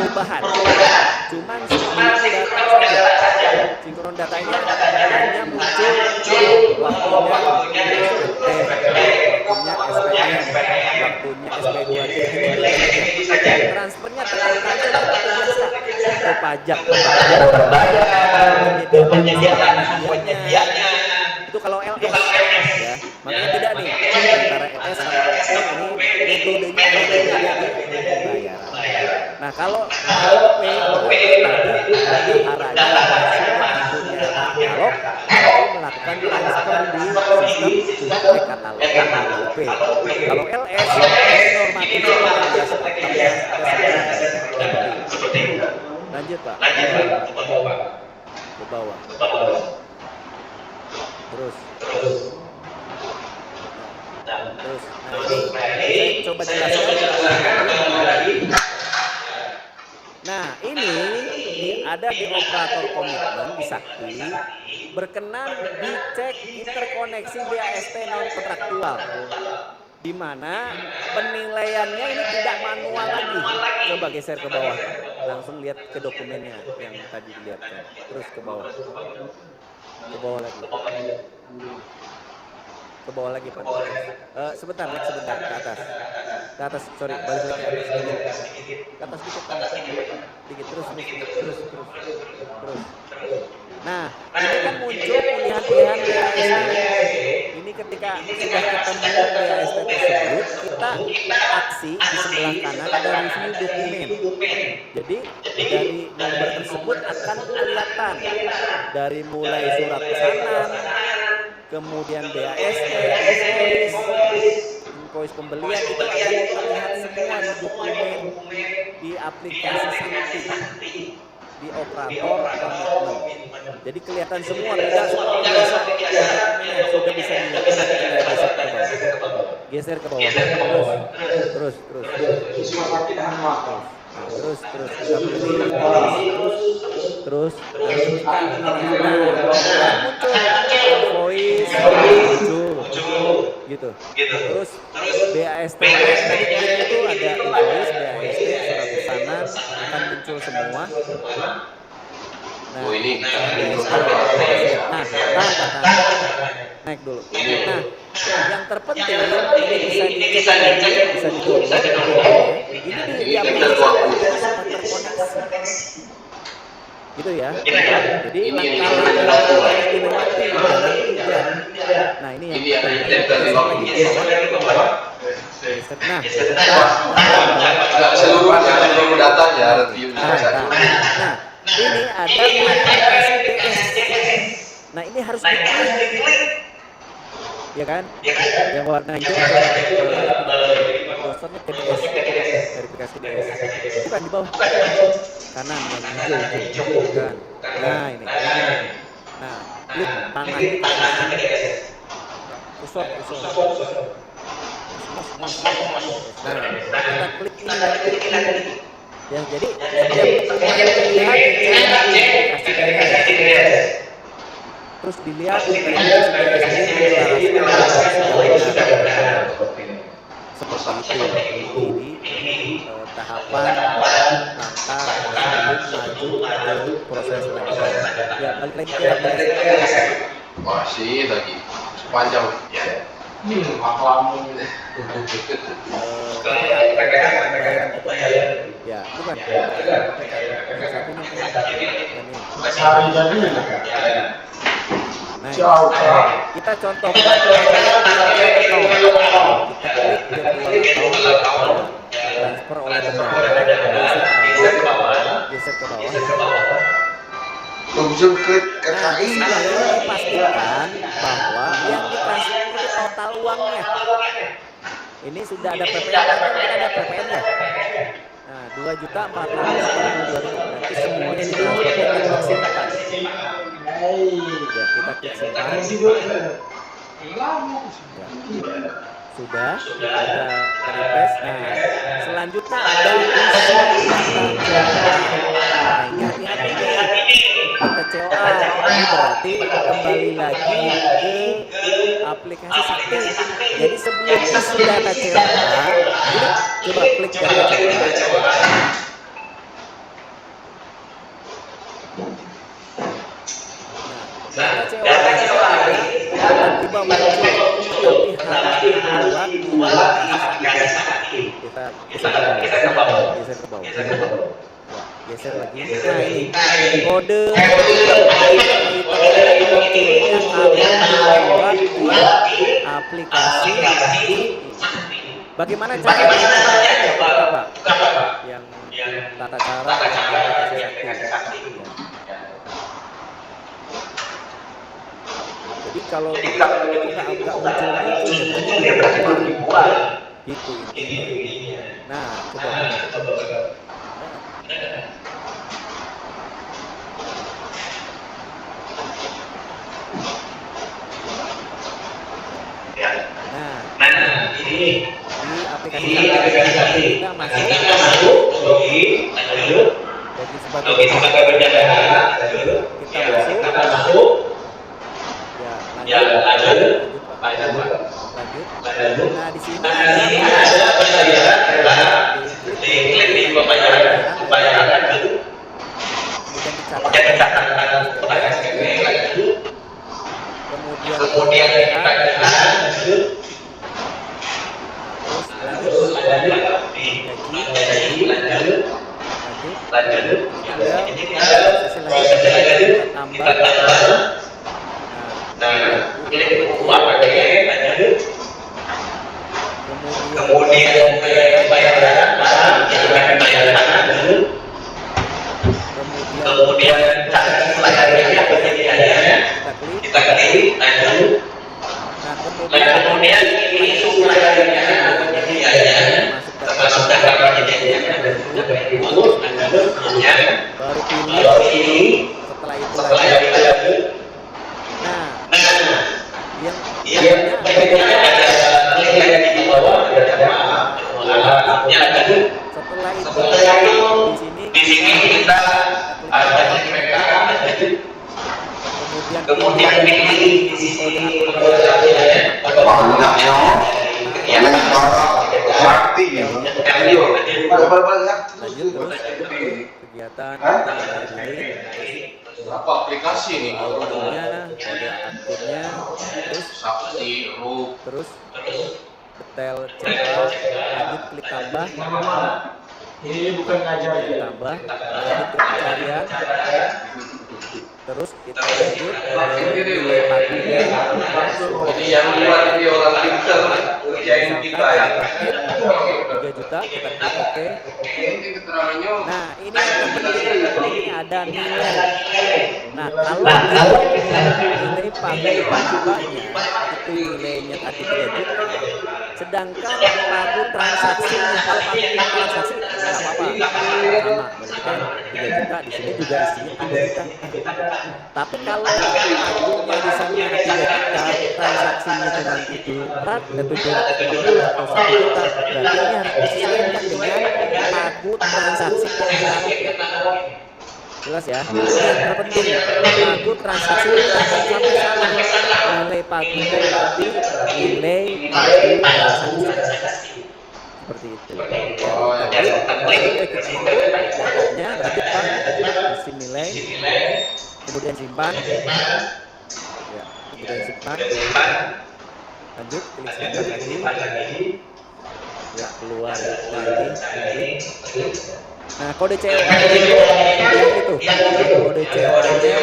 perubahan, cuman sinkron data saja. Sinkron datanya hanya muncul waktunya SPM, waktunya SP2T itu saja. Transfernya terkait seperti biasa ke pajak, penyediaan penyediaannya. Itu kalau LS ya, makanya beda nih antara LS sama UP, ini metodenya ada pembayaran. Nah, kalau UP tadi haranya masih punya katalog lakukan transfer di sistem e-katalog AOP. Kalau LS ini normatif biasa, tapi ada seperti itu. Lanjut Pak. Ke bawah. Terus. Nah ini coba jelaskan. Nah ini ada di operator komitmen di Sakti berkenan dicek interkoneksi BAST non kontraktual, di mana penilaiannya ini tidak manual lagi. Coba geser ke bawah, langsung lihat ke dokumennya yang tadi dilihatkan. Terus ke bawah lagi. Ke bawah lagi Pak. Sebentar ke atas, sorry, balik lagi ke atas dikit, terus. Nah, ini kan muncul pilihan-pilihan BAST. Ini ketika sudah ketemu BAST tersebut, kita aksi di sebelah kanan ada review dokumen. Jadi dari nomor tersebut akan kelihatan dari mulai surat pesanan, kemudian BAST, invoice pembelian, itu akan terlihat semua di dokumen di aplikasi Sakti, di operator komitmen. Jadi kelihatan semua, tidak semua biasa sudah bisa dilihat. Geser ke bawah. Terus. Terus muncul voice muncul gitu. Terus BAST itu ada invoice, BAST, surat pesanan akan muncul semua. Nah, ini naik dulu. Nah, yang terpenting ini bisa di-download. Ini di aplikasi terkoneksi. Gitu ya. Jadi langkah-langkah yang dilewati. Nah, ini yang seluruh datanya review. Nah, ini ada aplikasi TS. Nah, ini harus diklik. Ya kan? Yang warna hijau browsernya TS, verifikasi TS. Bukan di bawah. Kanan yang hijau. Kan. Nah, ini. Nah, klik tangan TS. Kursor. Nah, kita klik ini lagi. Ya, jadi terus dilihat seperti itu. Ini tahapan langkah maju ke proses selanjutnya. Ya, balik lagi ke masih lagi panjang ya. Ya, bukan. Nah, kita contohkan transfer oleh geser ke bawah. Langsung klik ke Nah, KI. dipastikan bahwa yang ditransfer itu total uangnya. Ini sudah ada PPN, kita ada PPN ya. Nah, 2.482.000 berarti semuanya ditransfer simpan. Ya, kita klik simpan. Ya. Sudah refresh. Nah, selanjutnya ada isi data COA. Ini berarti kembali lagi ke aplikasi Sakti. Jadi sebelum isi data COA, coba klik data COA. Data COA tiba-tiba muncul, tapi harus dibuat di aplikasi Sakti. Kita geser ke bawah. Geser lagi. Nah, ini kode aplikasi. Bagaimana caranya? Pak? Yang tata cara aplikasi Sakti. kalau nggak muncul ya berarti belum dibuat. Gitu intinya. Nah, coba. Nah, ini di aplikasi kita masuk login, sebagai penyelenggara kita masuk. Ya, lanjut. Nah, di sini ada pembayaran. Diklik di pembayaran dulu. Kemudian dicatat kemudian lanjut. Terus lanjut. Ini ada proses lanjut. Kita tambah. Nah, ini buku APBN lanjut. Kemudian pembayaran bayaran dulu. Kemudian catat pelayanannya penyediaannya. Kita klik lanjut. Nah, kemudian ini pelayanannya penyediaannya termasuk data penyediaannya dan berikut lanjut. Baru pilih. Setelah itu lanjut. Yang bagiannya ada link di bawah ada lanjut. Setelah itu di sini kita ada link mereka lanjut. Kemudian pilih di sini yang sakti kegiatan Berapa aplikasi nih? kode akunnya, terus Sakti, Ruk, terus detail CA, lanjut klik tambah. Ini bukan ngajar ya. Tambah, lanjut ke pencarian, terus kita lanjut nilai pagunya. ini yang buat ini orang pintar ngerjain kita ya. 3 juta, kita klik oke. Ini keterangannya. Nah, ini yang penting, ini ada nilai. Nah, kalau nilai pagunya itu nilainya tadi 3 juta, sedangkan pagu transaksi kalau pagu transaksi nggak apa-apa, sama berarti kan 3 juta, di sini juga isinya 3 juta. Tapi kalau pagunya di sana 3 juta, transaksinya cuma 750 atau 1 juta, berarti ini harus disesuaikan dengan pagu transaksi pengeluaran. Jelas ya? Yang terpenting pagu transaksi sampai salah nilai pagu berarti nilai pagu transaksi seperti itu. Kita klik datanya berarti Pak isi nilai, kemudian simpan, ya, kemudian simpan, lanjut klik simpan lagi, ya keluar lagi. Nah, kode COA itu kode COA nya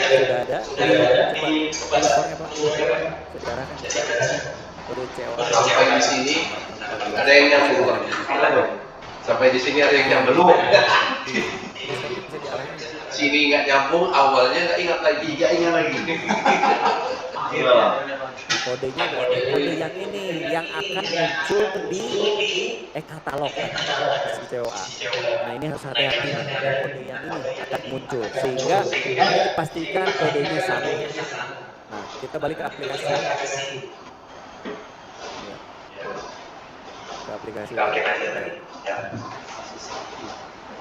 sudah ada. Coba teleponnya Pak. Sekarang kode COA Sampai di sini ada yang nyambung. Sampai di sini ada yang nyambung. Sini nggak nyambung, awalnya nggak ingat lagi. kodenya kode yang ini yang akan muncul di katalog si COA. Nah, ini harus hati-hati, kode yang ini akan muncul sehingga dipastikan kodenya sama. Nah, kita balik ke aplikasi. Ke aplikasi.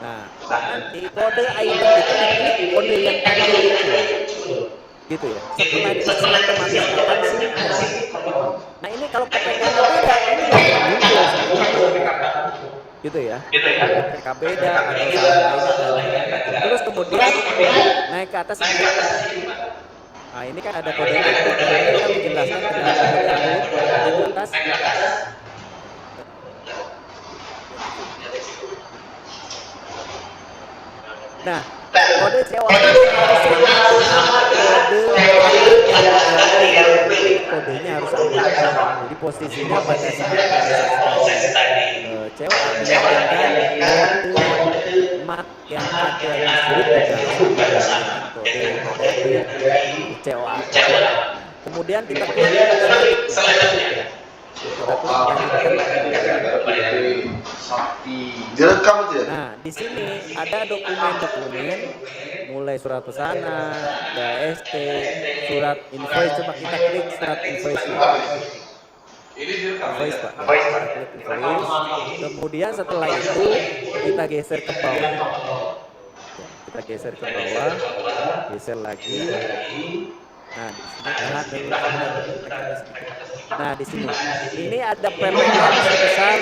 Nah, nanti kode item itu diklik kode yang tadi gitu ya. Setelah otomatis akan sinkron. Nah, ini kalau PPK-nya beda, ini nggak muncul gitu ya. PPK beda atau lain. Terus kemudian naik ke atas. Nah, ini kan ada kode itu, kita menjelaskan dengan kode atas. Nah, kode COA kodenya harus sama. Jadi posisinya pada saat COA menyampaikan kode mat yang ada di sini kode COA. Kemudian kita klik selanjutnya. Kita klik lanjutkan. Sakti. Direkam aja. Nah, di sini ada dokumen-dokumen mulai surat pesanan, DST, surat invoice. Coba kita klik surat invoice. Ini direkam. Invoice, Pak. Kita klik invoice. Kemudian setelah itu kita geser ke bawah. Kita geser ke bawah, geser lagi. Nah, di sini nah, di sini ini ada PPN sebesar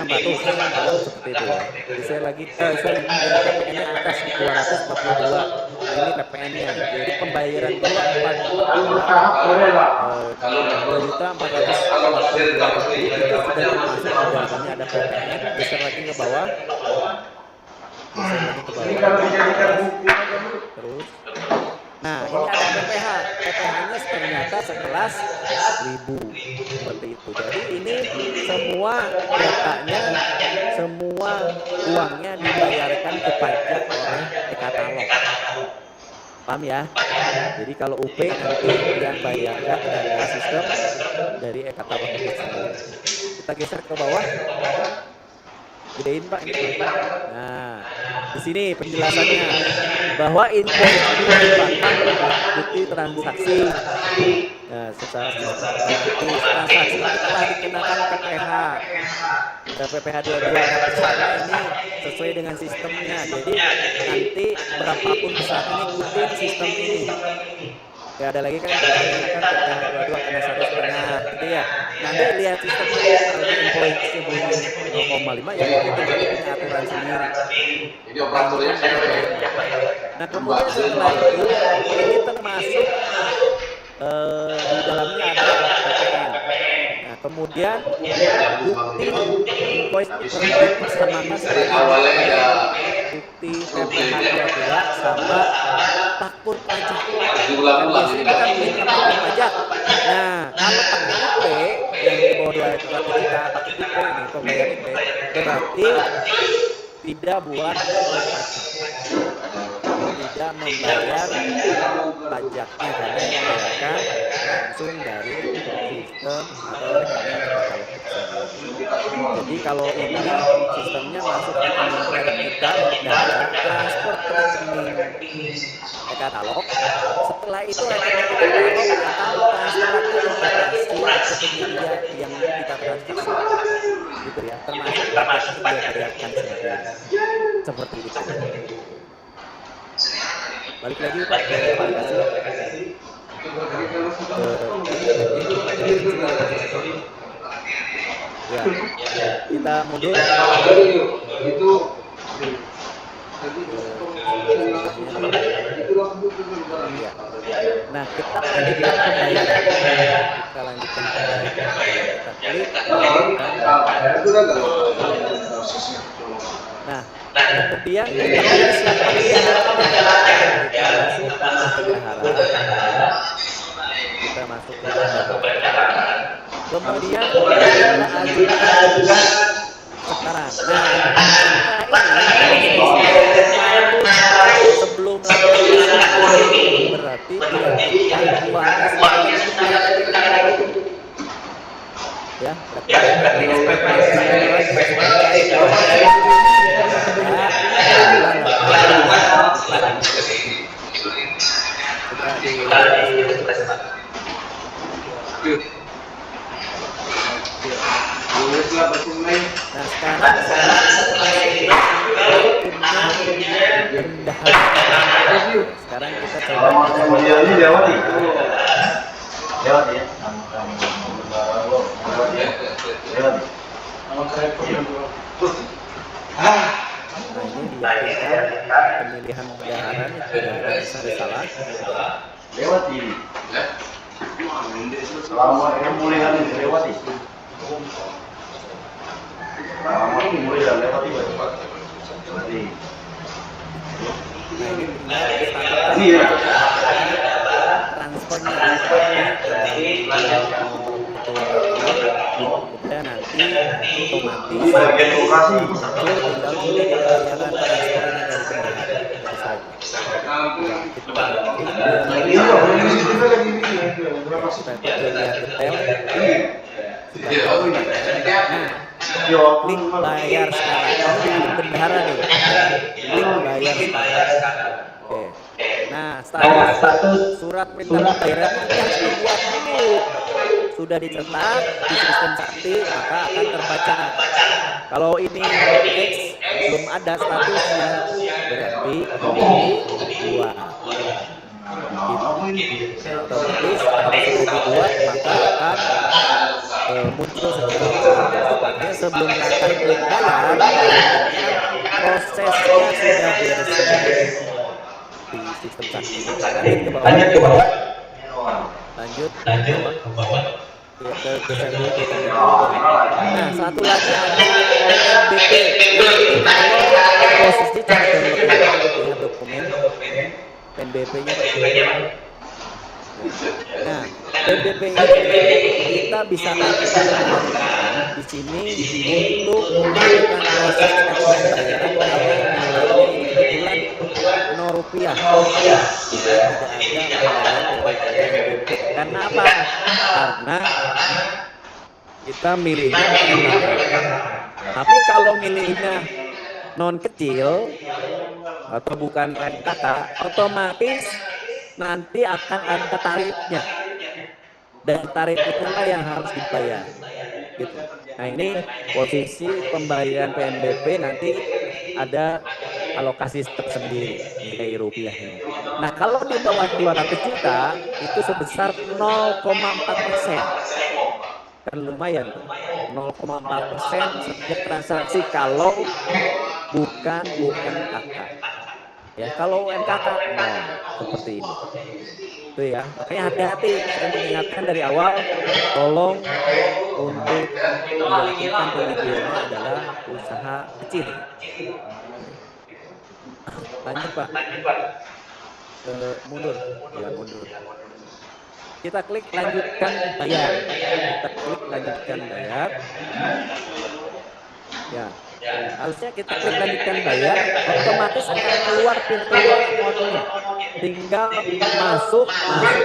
6.600 seperti itu ya. Bisa lagi PPN-nya atas 242. Ini PPN-nya. Jadi pembayaran dua 2.442.000 itu sudah termasuk di dalamnya ada PPN. Geser lagi ke bawah. Geser lagi ke bawah. Terus. Nah, ini ada PPH. PPH-nya ternyata 11.000 seperti itu. Jadi ini semua datanya, semua uangnya dibayarkan ke pajak oleh e-katalog. Paham ya? Jadi kalau UP nanti yang bayarkan dari sistem dari e-katalog itu sendiri. Kita geser ke bawah. Gedein, Pak, ini. Nah, di sini penjelasannya bahwa invoice itu merupakan bukti transaksi. Nah, secara transaksi telah dikenakan PPH. Ada PPH 22 ini sesuai dengan sistemnya. Jadi nanti berapapun besarnya ikutin sistem ini. Ya ada lagi kan PPH 22 kena 1,5 gitu ya. Nanti lihat sistemnya invoice sebelumnya 0,5 ya itu punya aturan sendiri. Ini operatornya siapa ya? Nah kemudian setelah itu ini termasuk di dalamnya ada PPN. Nah kemudian bukti invoice dipersamakan sebagai bukti PPH 22 sama faktur pajak. Biasanya kan beli faktur pajak. Nah kalau pakai IP yang di bawah 2 juta kita pakai IP ini pembayar IP berarti tidak buat pajak. Tidak membayar pajaknya karena yang membayarkan langsung dari sistem atau rekening e-katalog tersebut. Jadi kalau ini sistemnya masuk ke rekening kita untuk data transfer ke rekening e-katalog. Setelah itu rekening e-katalog akan transfer ke penyedia yang kita transaksi. Gitu ya, termasuk pajak yang dia bayarkan sendiri. Seperti itu. Balik lagi Pak ke aplikasi. Ya, kita mundur. Itu ya. Nah, kita lanjutkan pembayaran. Kita lanjutkan pembayaran. Nah, kemudian kita pilih siapa kita masuk ke bendahara. Kemudian kita ajukan sekarang. Nah, sebelum berarti ya, nah sekarang sekarang kita coba lewat ya. Nah ini dilakukan pemilihan bendahara itu salah. Lewat ini. Selama pemulihan ini lewat itu. Selama pemulihan lewat itu. Nah ini ya. Transfernya kemudian nanti otomatis tinggal pembayaran transfernya dari bendahara. Klik bayar sekarang. Ini bendahara nih. Klik bayar sekarang. Oke. Nah, status surat perintah pembayaran ini harus dibuat dulu. Sudah dicetak di sistem sakti, maka akan terbaca. Kalau ini X belum ada statusnya, berarti ini dibuat. Otomatis kalau sudah dibuat, maka akan muncul sebenarnya sebelum akan klik bayar, prosesnya sudah diresmikan di sistem sakti. Lanjut ke bawah. Lanjut ke bawah. Nah, satu lagi ada PNBP. Posisi cara lihat dokumen PNBP-nya. Nah, PNBP-nya kita bisa aktifkan di sini untuk melakukan proses pembayaran bulan Rupiah. Tidak ada. Karena apa? Karena kita milihnya tapi kalau milihnya non kecil atau bukan RKK, otomatis nanti akan ada tarifnya, dan tarif itulah yang harus dibayar gitu. Nah, ini posisi pembayaran PNBP nanti ada alokasi tersendiri nilai rupiahnya. Nah, kalau di bawah 200 juta itu sebesar 0,4%. Kan lumayan, 0,4% setiap transaksi kalau bukan kakak. Ya, kalau NKK seperti ini. Itu ya, makanya hati-hati. Saya mengingatkan dari awal, tolong untuk melakukan pembiayaan adalah usaha kecil. Lanjut Pak. Mundur. Ya, mundur. Kita klik lanjutkan bayar. Kita klik lanjutkan bayar. Ya. Harusnya kita klik lanjutkan bayar, otomatis akan keluar virtual account-nya. Tinggal masuk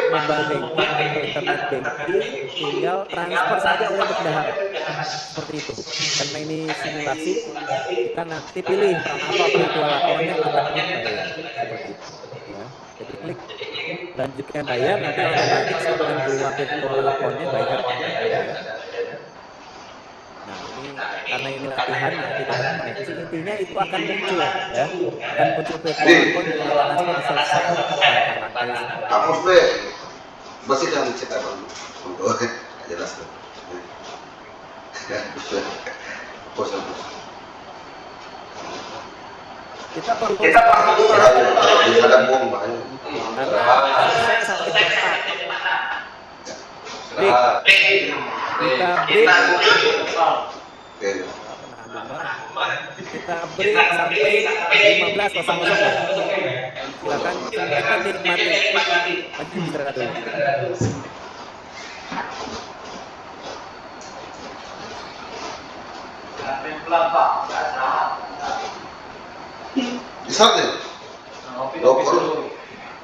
mobile banking, internet banking, tinggal transfer saja oleh bendahara. Seperti itu. Karena ini simulasi, kita nanti pilih apa virtual account-nya kita klik bayar. Seperti itu. Ya. Jadi klik lanjutkan bayar, nanti otomatis akan keluar virtual account-nya bayar. Nah, ini karena ini latihan nanti dalam koneksi, intinya itu akan muncul ya, akan muncul virtual account di mana selesai. Hapus deh, bersihkan cetak untuk jelas tuh. Hapus. Kita perlu ada buang banyak. karena saya sampai cepat. Kita break. Kita break sampai 15.00. Silakan kita nikmati. Lagi istirahat dulu. Bisa deh.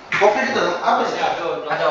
Kopi gitu apa sih? Ada.